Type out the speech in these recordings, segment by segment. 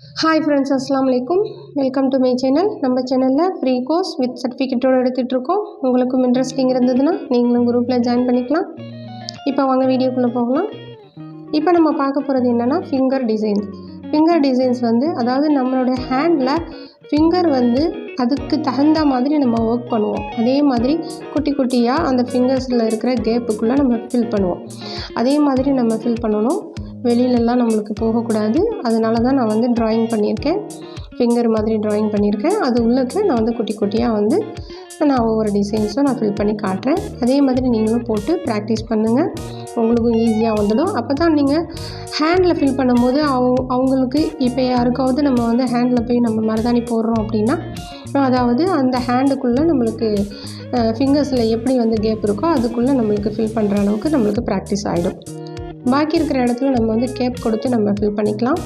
Hi friends, அஸ்ஸலாமு அலைக்கும். Welcome to my channel. நம்ம சேனலில் ஃப்ரீ கோர்ஸ் வித் சர்டிஃபிகேட்டோடு எடுத்துகிட்ருக்கோம். உங்களுக்கும் இன்ட்ரெஸ்டிங் இருந்ததுன்னா நீங்களும் குரூப்பில் ஜாயின் பண்ணிக்கலாம். இப்போ வாங்க வீடியோக்குள்ளே போகலாம். இப்போ நம்ம பார்க்க போகிறது என்னென்னா ஃபிங்கர் டிசைன்ஸ் அதாவது நம்மளோட ஹேண்டில் ஃபிங்கர் அதுக்கு தகுந்த மாதிரி நம்ம ஒர்க் பண்ணுவோம். அதே மாதிரி குட்டி குட்டியாக அந்த ஃபிங்கர்ஸில் இருக்கிற கேப்புக்குள்ளே நம்ம ஃபில் பண்ணுவோம். அதே மாதிரி நம்ம ஃபில் பண்ணணும். வெளியிலலாம் நம்மளுக்கு போகக்கூடாது. அதனால தான் நான் ட்ராயிங் பண்ணியிருக்கேன். ஃபிங்கர் மாதிரி ட்ராயிங் பண்ணியிருக்கேன். அது உள்ளுக்கு நான் குட்டி குட்டியாக நான் ஒவ்வொரு டிசைன்ஸும் நான் ஃபில் பண்ணி காட்டுறேன். அதே மாதிரி நீங்களும் போட்டு ப்ராக்டிஸ் பண்ணுங்கள். உங்களுக்கும் ஈஸியாக வந்துடும். அப்போ தான் நீங்கள் ஹேண்டில் ஃபில் பண்ணும்போது அவங்களுக்கு இப்போ யாருக்காவது நம்ம ஹேண்டில் போய் நம்ம மருதாணி போடுறோம் அப்படின்னா, அதாவது அந்த ஹேண்டுக்குள்ளே நம்மளுக்கு ஃபிங்கர்ஸில் எப்படி கேப் இருக்கோ அதுக்குள்ளே நம்மளுக்கு ஃபில் பண்ணுற அளவுக்கு நம்மளுக்கு ப்ராக்டிஸ் ஆகிடும். பாக்கி இருக்கிற இடத்துல நம்ம கேப் கொடுத்து நம்ம ஃபில் பண்ணிக்கலாம்.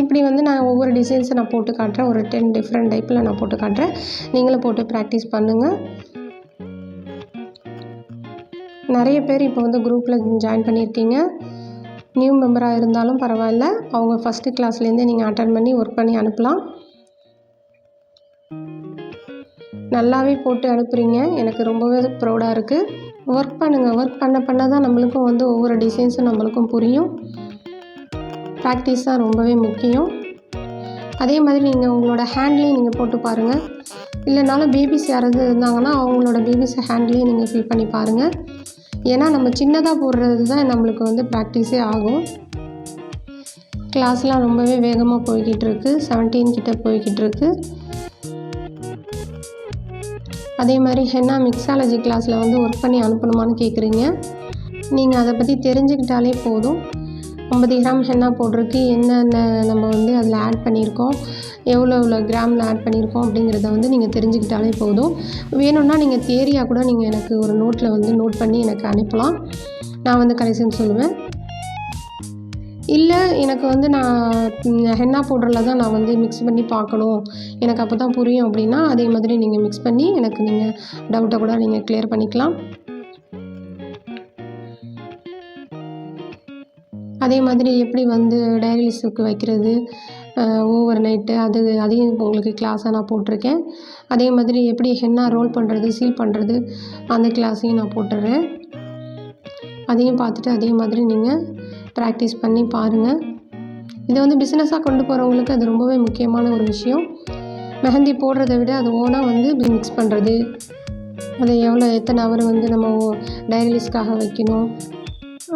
இப்படி நான் ஒவ்வொரு டிசைன்ஸை நான் போட்டு காட்டுறேன். ஒரு 10 டிஃப்ரெண்ட் டைப்பில் நான் போட்டு காட்டுறேன். நீங்களும் போட்டு ப்ராக்டிஸ் பண்ணுங்கள். நிறைய பேர் இப்போ குரூப்பில் ஜாயின் பண்ணியிருக்கீங்க. நியூ மெம்பராக இருந்தாலும் பரவாயில்ல, அவங்க ஃபஸ்ட்டு கிளாஸ்லேருந்தே நீங்கள் அட்டன் பண்ணி ஒர்க் பண்ணி அனுப்பலாம். நல்லாவே போட்டு அனுப்புகிறீங்க. எனக்கு ரொம்பவே ப்ரௌடாக இருக்குது. ஒர்க் பண்ணுங்கள். ஒர்க் பண்ண தான் நம்மளுக்கும் ஒவ்வொரு டிசைன்ஸும் நம்மளுக்கும் புரியும். ப்ராக்டிஸ் தான் ரொம்பவே முக்கியம். அதே மாதிரி நீங்கள் உங்களோட ஹேண்ட்லேயும் நீங்கள் போட்டு பாருங்கள். இல்லைனாலும் பேபிஸ் யாராவது இருந்தாங்கன்னா அவங்களோட பேபிஸ் ஹேண்ட்லேயும் நீங்கள் ஃபில் பண்ணி பாருங்கள். ஏன்னா நம்ம சின்னதாக போடுறது தான் நம்மளுக்கு ப்ராக்டிஸே ஆகும். கிளாஸ்லாம் ரொம்பவே வேகமாக போய்கிட்டு இருக்குது. 17 கிட்ட போய்கிட்டு இருக்குது. அதே மாதிரி ஹென்னா மிக்ஸாலஜி கிளாஸில் ஒர்க் பண்ணி அனுப்பணுமான்னு கேட்குறீங்க. நீங்கள் அதை பற்றி தெரிஞ்சுக்கிட்டாலே போதும். 50 கிராம் ஹென்னா போடுறதுக்கு என்னென்ன நம்ம அதில் ஆட் பண்ணியிருக்கோம், எவ்வளோ கிராமில் ஆட் பண்ணியிருக்கோம் அப்படிங்கிறத நீங்கள் தெரிஞ்சுக்கிட்டாலே போதும். வேணும்னா நீங்கள் தியரியாக கூட நீங்கள் எனக்கு ஒரு நோட்டில் நோட் பண்ணி எனக்கு அனுப்பலாம். நான் கடைசின்னு சொல்லுவேன். இல்லை எனக்கு நான் ஹென்னா பவுடரில் தான் நான் மிக்ஸ் பண்ணி பார்க்கணும், எனக்கு அப்போ தான் புரியும் அப்படின்னா அதே மாதிரி நீங்கள் மிக்ஸ் பண்ணி எனக்கு நீங்கள் டவுட்டை கூட நீங்கள் கிளியர் பண்ணிக்கலாம். அதே மாதிரி எப்படி டைரி லிஸ்ட்டுக்கு வைக்கிறது, ஓவர் நைட்டு அதையும் உங்களுக்கு கிளாஸாக நான் போட்டிருக்கேன். அதே மாதிரி எப்படி ஹென்னா ரோல் பண்ணுறது, சீல் பண்ணுறது அந்த கிளாஸையும் நான் போட்டுடுறேன். அதையும் பார்த்துட்டு அதே மாதிரி நீங்கள் ப்ராக்டிஸ் பண்ணி பாருங்கள். இதை பிஸ்னஸாக கொண்டு போகிறவங்களுக்கு அது ரொம்பவே முக்கியமான ஒரு விஷயம். மெஹந்தி போடுறத விட அது ஓனாக மிக்ஸ் பண்ணுறது, அதை எத்தனை ஹவர் நம்ம டைரி லிஸ்ட்காக வைக்கணும்,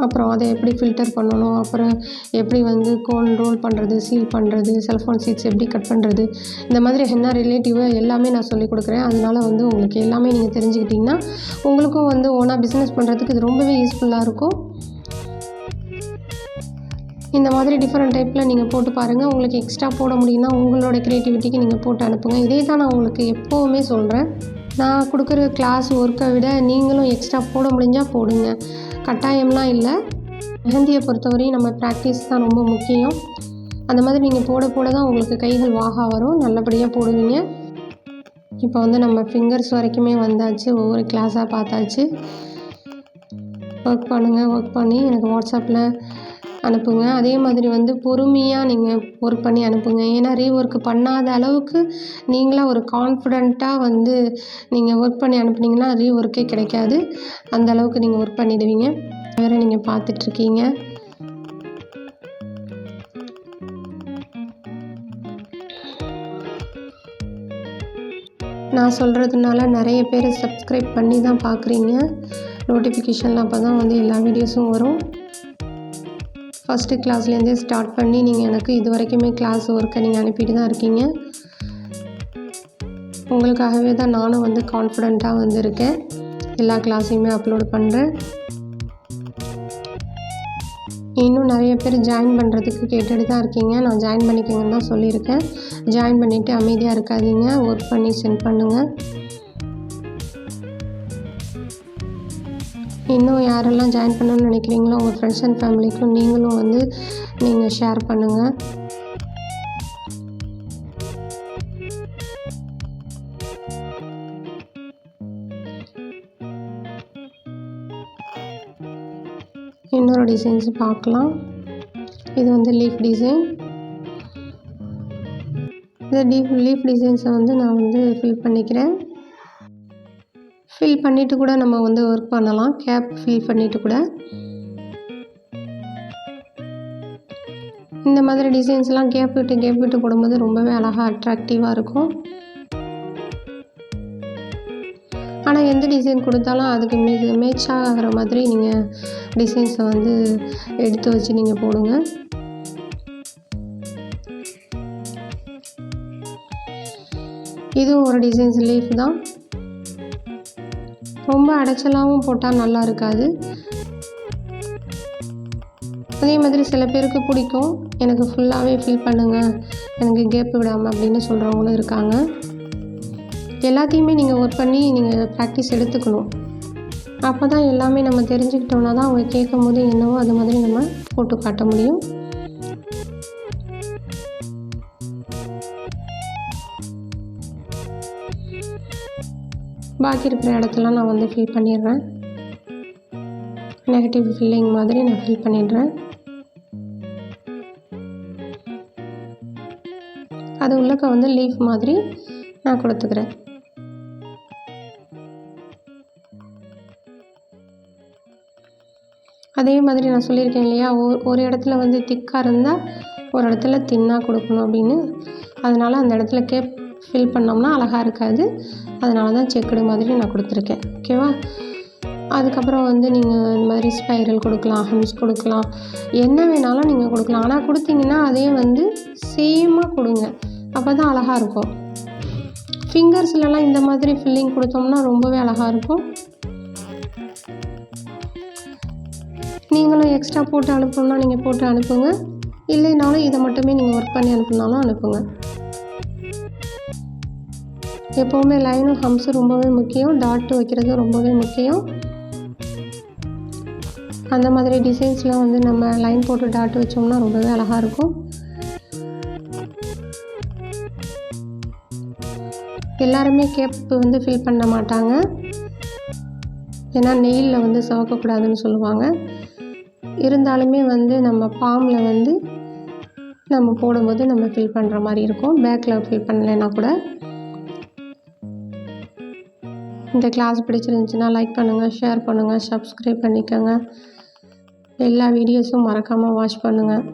அப்புறம் அதை எப்படி ஃபில்டர் பண்ணணும், அப்புறம் எப்படி கோன் ரோல் பண்ணுறது, சீல் பண்ணுறது, செல்ஃபோன் சீட்ஸ் எப்படி கட் பண்ணுறது, இந்த மாதிரி ஹென்னா ரிலேட்டிவாக எல்லாமே நான் சொல்லிக் கொடுக்குறேன். அதனால் உங்களுக்கு எல்லாமே நீங்கள் தெரிஞ்சுக்கிட்டிங்கன்னா உங்களுக்கும் ஓனாக பிஸ்னஸ் பண்ணுறதுக்கு இது ரொம்பவே யூஸ்ஃபுல்லாக இருக்கும். இந்த மாதிரி டிஃப்ரெண்ட் டைப்பில் நீங்கள் போட்டு பாருங்கள். உங்களுக்கு எக்ஸ்ட்ரா போட முடியும்னா உங்களோட க்ரியேட்டிவிட்டிக்கு நீங்கள் போட்டு அனுப்புங்க. இதே தான் நான் உங்களுக்கு எப்போவுமே சொல்கிறேன். நான் கொடுக்குற கிளாஸ் ஒர்க்கை விட நீங்களும் எக்ஸ்ட்ரா போட முடிஞ்சால் போடுங்க. கட்டாயம்லாம் இல்லை. மெஹந்தியை பொறுத்தவரையும் நம்ம ப்ராக்டிஸ் தான் ரொம்ப முக்கியம். அந்த மாதிரி நீங்கள் போட தான் உங்களுக்கு கைகள் வாகா வரும், நல்லபடியாக போடுவீங்க. இப்போ நம்ம ஃபிங்கர்ஸ் வரைக்குமே வந்தாச்சு. ஒவ்வொரு கிளாஸாக பார்த்தாச்சு. ஒர்க் பண்ணுங்கள். ஒர்க் பண்ணி எனக்கு வாட்ஸ்அப்பில் அனுப்புங்க. அதே மாதிரி பொறுமையாக நீங்கள் ஒர்க் பண்ணி அனுப்புங்க. ஏன்னா ரீஒர்க் பண்ணாத அளவுக்கு நீங்களாக ஒரு கான்ஃபிடெண்ட்டாக நீங்கள் ஒர்க் பண்ணி அனுப்புனீங்கன்னா ரீஒர்க்கே கிடைக்காது. அந்த அளவுக்கு நீங்கள் ஒர்க் பண்ணிடுவீங்க. வேறு நீங்கள் பார்த்துட்ருக்கீங்க. நான் சொல்கிறதுனால நிறைய பேர் சப்ஸ்கிரைப் பண்ணி தான் பார்க்குறீங்க. நோட்டிஃபிகேஷனில் அப்போ தான் எல்லா வீடியோஸும் வரும். ஃபஸ்ட்டு கிளாஸ்லேருந்தே ஸ்டார்ட் பண்ணி நீங்கள் எனக்கு இது வரைக்குமே கிளாஸ் ஒர்க்கை நீங்கள் அனுப்பிட்டு தான் இருக்கீங்க. உங்களுக்காகவே தான் நானும் கான்ஃபிடெண்ட்டாக இருக்கேன். எல்லா கிளாஸையுமே அப்லோட் பண்ணுறேன். இன்னும் நிறைய பேர் ஜாயின் பண்ணுறதுக்கு கேட்டுட்டு தான் இருக்கீங்க. நான் ஜாயின் பண்ணிக்கங்கன்னு தான் சொல்லியிருக்கேன். ஜாயின் பண்ணிவிட்டு அமைதியாக இருக்காதீங்க. ஒர்க் பண்ணி சென்ட் பண்ணுங்கள். இன்னும் யாரெல்லாம் ஜாயின் பண்ணணும்னு நினைக்கிறீங்களோ உங்கள் ஃப்ரெண்ட்ஸ் அண்ட் ஃபேமிலிக்கும் நீங்களும் நீங்கள் ஷேர் பண்ணுங்கள். இன்னொரு டிசைன்ஸ் பார்க்கலாம். இது வந்து லீஃப் டிசைன். இந்த லீஃப் டிசைன்ஸை வந்து நான் வந்து ஃபில் பண்ணிக்கிறேன். ஃபில் பண்ணிவிட்டு கூட நம்ம வந்து ஒர்க் பண்ணலாம். கேப் ஃபில் பண்ணிவிட்டு கூட இந்த மாதிரி டிசைன்ஸ்லாம் கேப் விட்டு போடும்போது ரொம்பவே அழகாக அட்ராக்டிவாக இருக்கும். ஆனால் எந்த டிசைன் கொடுத்தாலும் அதுக்கு மேட்ச் ஆகிற மாதிரி நீங்கள் டிசைன்ஸை வந்து எடுத்து வச்சு நீங்கள் போடுங்க. இதுவும் ஒரு டிசைன்ஸ் லீஃப் தான். ரொம்ப அடைச்சலாகவும் போட்டால் நல்லா இருக்காது. அதே மாதிரி சில பேருக்கு பிடிக்கும், எனக்கு ஃபுல்லாகவே ஃபில் பண்ணுங்கள், எனக்கு கேப் விடாமல் அப்படின்னு சொல்கிறவங்களும் இருக்காங்க. எல்லாத்தையுமே நீங்கள் ஒர்க் பண்ணி நீங்கள் ப்ராக்டிஸ் எடுத்துக்கணும். அப்போ தான் எல்லாமே நம்ம தெரிஞ்சுக்கிட்டோன்னா தான் அவங்க கேட்கும் போது என்னவோ அது மாதிரி நம்ம போட்டு காட்ட முடியும். பாக்கி இருக்கிற இடத்துலாம் நான் வந்து ஃபில் பண்ணிடுறேன். நெகட்டிவ் ஃபில்லிங் மாதிரி நான் ஃபில் பண்ணிடுறேன். அது உள்ளக்க வந்து லீஃப் மாதிரி நான் கொடுத்துக்கிறேன். அதே மாதிரி நான் சொல்லியிருக்கேன் இல்லையா, ஒரு இடத்துல வந்து திக்காக இருந்தால் ஒரு இடத்துல தின்னாக கொடுக்கணும் அப்படின்னு. அதனால் அந்த இடத்துல கேப் ஃபில் பண்ணோம்னா அழகாக இருக்காது. அதனால தான் செக்குடு மாதிரி நான் கொடுத்துருக்கேன். ஓகேவா? அதுக்கப்புறம் வந்து நீங்கள் இந்த மாதிரி ஸ்பைரல் கொடுக்கலாம், ஹம்ஸ் கொடுக்கலாம், என்ன வேணாலும் நீங்கள் கொடுக்கலாம். ஆனால் கொடுத்தீங்கன்னா அதே வந்து சேமாக கொடுங்க, அப்போ தான் அழகாக இருக்கும். ஃபிங்கர்ஸ்லலாம் இந்த மாதிரி ஃபில்லிங் கொடுத்தோம்னா ரொம்பவே அழகாக இருக்கும். நீங்களும் எக்ஸ்ட்ரா போட்டு அனுப்பணும்னா நீங்கள் போட்டு அனுப்புங்க. இல்லைனாலும் இதை மட்டுமே நீங்கள் ஒர்க் பண்ணி அனுப்புனாலும் அனுப்புங்க. எப்போவுமே லைனும் ஹம்ஸும் ரொம்பவே முக்கியம். டாட் வைக்கிறது ரொம்பவே முக்கியம். அந்த மாதிரி டிசைன்ஸ்லாம் வந்து நம்ம லைன் போட்டு டாட் வச்சோம்னா ரொம்பவே அழகாக இருக்கும். எல்லாருமே கேப் வந்து ஃபில் பண்ண மாட்டாங்க. ஏன்னா நெயிலில் வந்து சவக்கக்கூடாதுன்னு சொல்லுவாங்க. இருந்தாலுமே வந்து நம்ம பாமில் வந்து நம்ம போடும்போது நம்ம ஃபில் பண்ணுற மாதிரி இருக்கும். பேக்கில் ஃபில் பண்ணலைன்னா கூட. இந்த கிளாஸ் பிடிச்சிருந்துச்சுன்னா லைக் பண்ணுங்கள், ஷேர் பண்ணுங்கள், சப்ஸ்கிரைப் பண்ணிக்கோங்க. எல்லா வீடியோஸும் மறக்காமல் வாட்ச் பண்ணுங்கள்.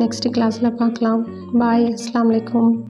நெக்ஸ்ட் கிளாஸில் பார்க்கலாம். பாய். அஸ்ஸலாமு அலைக்கும்.